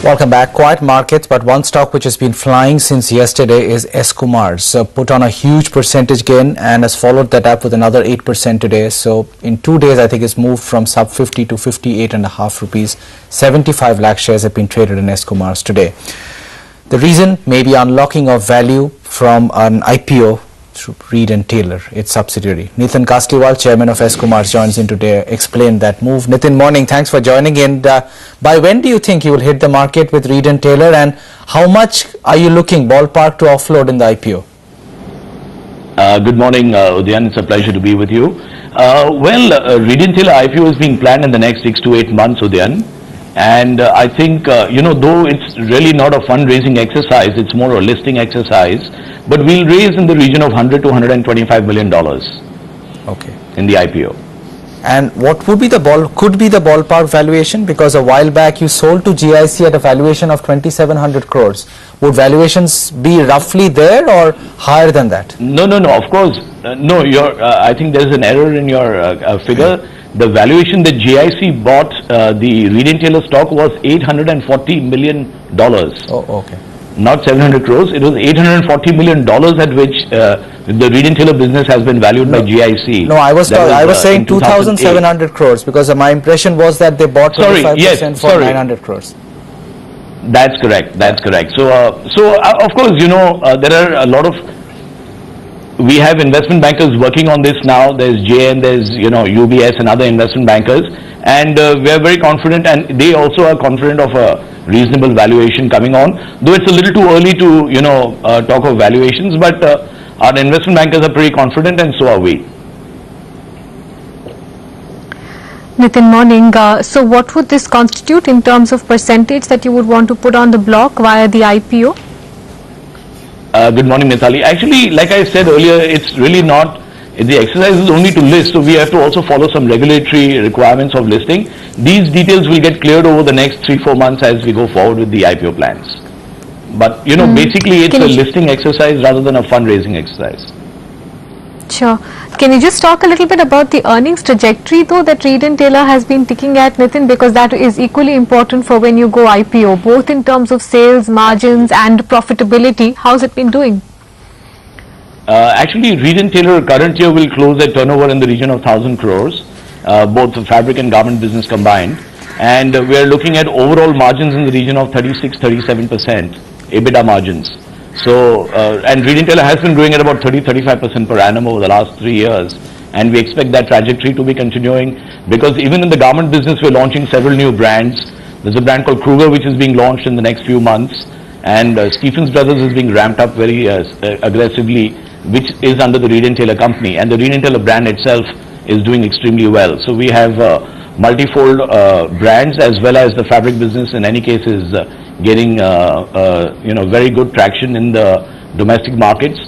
Welcome back. Quiet markets, but one stock which has been flying since yesterday is Escomars. So put on a huge percentage gain and has followed that up with another 8% today. So in 2 days, I think it's moved from sub 50 to 58.5 rupees. 75 lakh shares have been traded in Escomars today. The reason may be unlocking of value from an IPO through Reed and Taylor, its subsidiary. Nitin Kasliwal, chairman of Escomars, joins in today. Explain that move. Nitin, morning. Thanks for joining in. By when do you think you will hit the market with Reed and Taylor, and how much are you looking ballpark to offload in the IPO? Good morning, Udayan. It's a pleasure to be with you. Reed and Taylor IPO is being planned in the next 6 to 8 months, Udayan. And I think, though it's really not a fundraising exercise, it's more a listing exercise, but we'll raise in the region of $100 to $125 million in the IPO. And what would be the ballpark valuation? Because a while back you sold to GIC at a valuation of 2,700 crores. Would valuations be roughly there or higher than that? No, of course. No, I think there's an error in your figure. The valuation that GIC bought the Reed and Taylor stock was $840 million. Oh, okay. Not 700 crores. It was $840 million at which the Reed and Taylor business has been valued by GIC. No, I was saying 2,700 crores because my impression was that they bought 25% for 900 crores. That's correct. So of course, there are a lot of. We have investment bankers working on this now. There's JM, there's UBS and other investment bankers, and we are very confident, and they also are confident of a reasonable valuation coming on. Though it's a little too early to talk of valuations, but our investment bankers are pretty confident, and so are we. Nitin, morning. So what would this constitute in terms of percentage that you would want to put on the block via the IPO? Good morning, Nithali. Actually, like I said earlier, it's really not, the exercise is only to list, so we have to also follow some regulatory requirements of listing. These details will get cleared over the next 3-4 months as we go forward with the IPO plans. But, basically it's a listing exercise rather than a fundraising exercise. Sure. Can you just talk a little bit about the earnings trajectory though that Reed and Taylor has been ticking at, Nitin, because that is equally important for when you go IPO, both in terms of sales, margins and profitability. How's it been doing? Actually, Reed and Taylor current year will close at turnover in the region of 1,000 crores, both the fabric and garment business combined. And we are looking at overall margins in the region of 36-37% EBITDA margins. So, and Reed and Taylor has been growing at about 30-35% per annum over the last 3 years, and we expect that trajectory to be continuing, because even in the garment business we're launching several new brands. There's a brand called Kruger which is being launched in the next few months, and Stephens Brothers is being ramped up very aggressively, which is under the Reed and Taylor company, and the Reed and Taylor brand itself is doing extremely well. So we have multifold brands, as well as the fabric business in any case is getting very good traction in the domestic markets.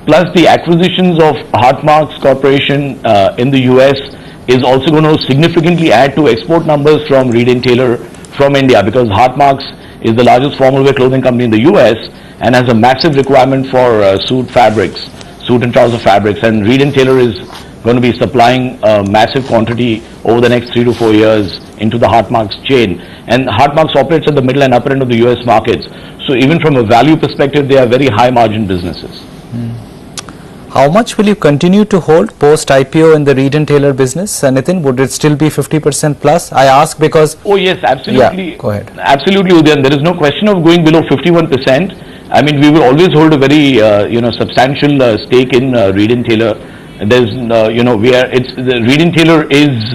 Plus the acquisitions of Heartmarks Corporation in the US is also going to significantly add to export numbers from Reed and Taylor from India, because Heartmarks is the largest formal wear clothing company in the US and has a massive requirement for suit and trouser fabrics, and Reed and Taylor is going to be supplying a massive quantity over the next 3 to 4 years into the Heartmarks chain. And Heartmarks operates at the middle and upper end of the US markets. So even from a value perspective, they are very high margin businesses. How much will you continue to hold post IPO in the Reed and Taylor business, Nitin? Would it still be 50% plus? I ask because... Oh yes, absolutely. Yeah, go ahead. Absolutely, Udayan. There is no question of going below 51%. I mean, we will always hold a very, substantial stake in Reed and Taylor. There's, Reed and Taylor is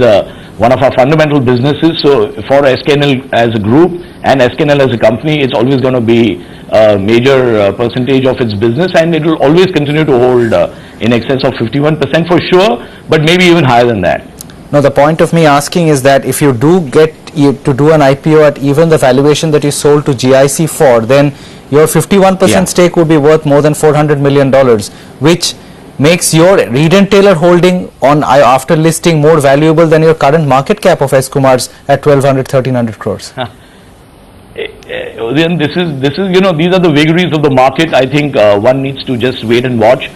one of our fundamental businesses. So for SKNL as a group and SKNL as a company, it's always going to be a major percentage of its business, and it will always continue to hold in excess of 51% for sure, but maybe even higher than that. No, the point of me asking is that if you do get to do an IPO at even the valuation that you sold to GIC for, then your 51% stake would be worth more than $400 million, which makes your Reed and Taylor holding on after listing more valuable than your current market cap of Escomars at 1,200-1,300 crores. Then this is these are the vagaries of the market. I think one needs to just wait and watch.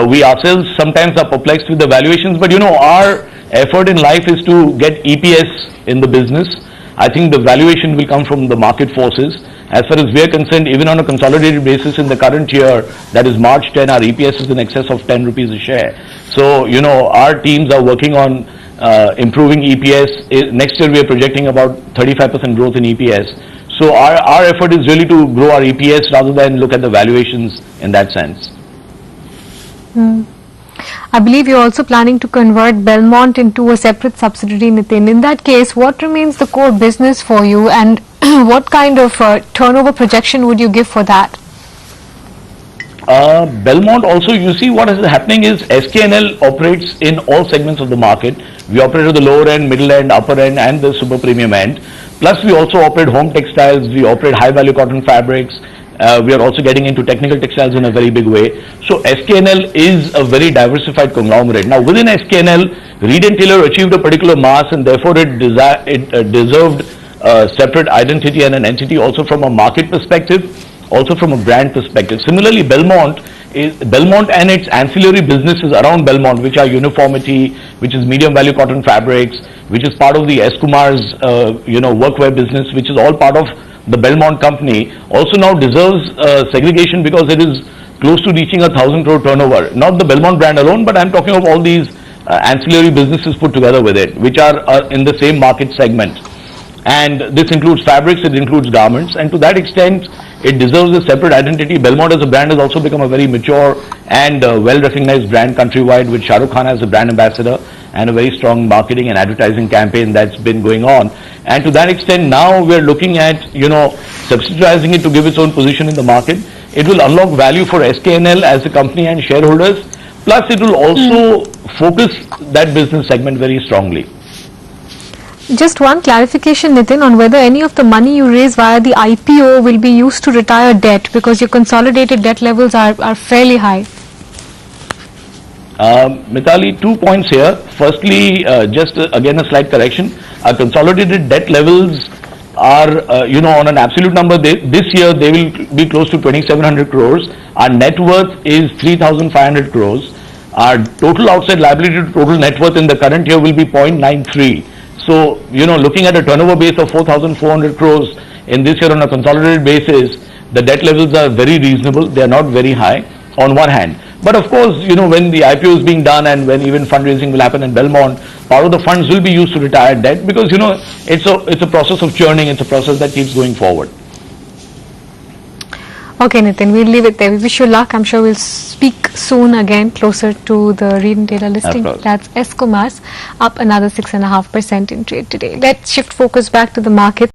We ourselves sometimes are perplexed with the valuations, but our effort in life is to get EPS in the business, I think the valuation will come from the market forces. As far as we are concerned, even on a consolidated basis in the current year, that is March 10, our EPS is in excess of 10 rupees a share. So, our teams are working on improving EPS. Next year we are projecting about 35% growth in EPS. So our effort is really to grow our EPS rather than look at the valuations in that sense. I believe you're also planning to convert Belmont into a separate subsidiary, Nitin. In that case, what remains the core business for you, and what kind of turnover projection would you give for that? Belmont also, you see what is happening is SKNL operates in all segments of the market. We operate at the lower end, middle end, upper end and the super premium end. Plus we also operate home textiles, we operate high value cotton fabrics. We are also getting into technical textiles in a very big way. So SKNL is a very diversified conglomerate. Now within SKNL, Reed & Taylor achieved a particular mass and therefore it deserved separate identity and an entity also from a market perspective, also from a brand perspective. Similarly, Belmont and its ancillary businesses around Belmont, which are uniformity, which is medium value cotton fabrics, which is part of the S. Kumar's workwear business, which is all part of the Belmont company, also now deserves segregation because it is close to reaching 1,000 crore turnover. Not the Belmont brand alone, but I'm talking of all these ancillary businesses put together with it, which are in the same market segment. And this includes fabrics, it includes garments, and to that extent, it deserves a separate identity. Belmont as a brand has also become a very mature and well-recognized brand countrywide, with Shah Rukh Khan as a brand ambassador and a very strong marketing and advertising campaign that's been going on. And to that extent, now we're looking at, subsidizing it to give its own position in the market. It will unlock value for SKNL as a company and shareholders. Plus, it will also focus that business segment very strongly. Just one clarification, Nitin, on whether any of the money you raise via the IPO will be used to retire debt, because your consolidated debt levels are fairly high. Mithali, 2 points here. Firstly, just again a slight correction. Our consolidated debt levels are, on an absolute number, this year they will be close to 2,700 crores. Our net worth is 3,500 crores. Our total outside liability to total net worth in the current year will be 0.93. So, looking at a turnover base of 4,400 crores in this year on a consolidated basis, the debt levels are very reasonable. They are not very high on one hand. But of course, when the IPO is being done and when even fundraising will happen in Belmont, part of the funds will be used to retire debt because, it's a process of churning. It's a process that keeps going forward. Okay, Nitin, we'll leave it there. We wish you luck. I'm sure we'll speak soon again, closer to the Reed & Taylor listing. That's S. Kumar's, up another 6.5% in trade today. Let's shift focus back to the market.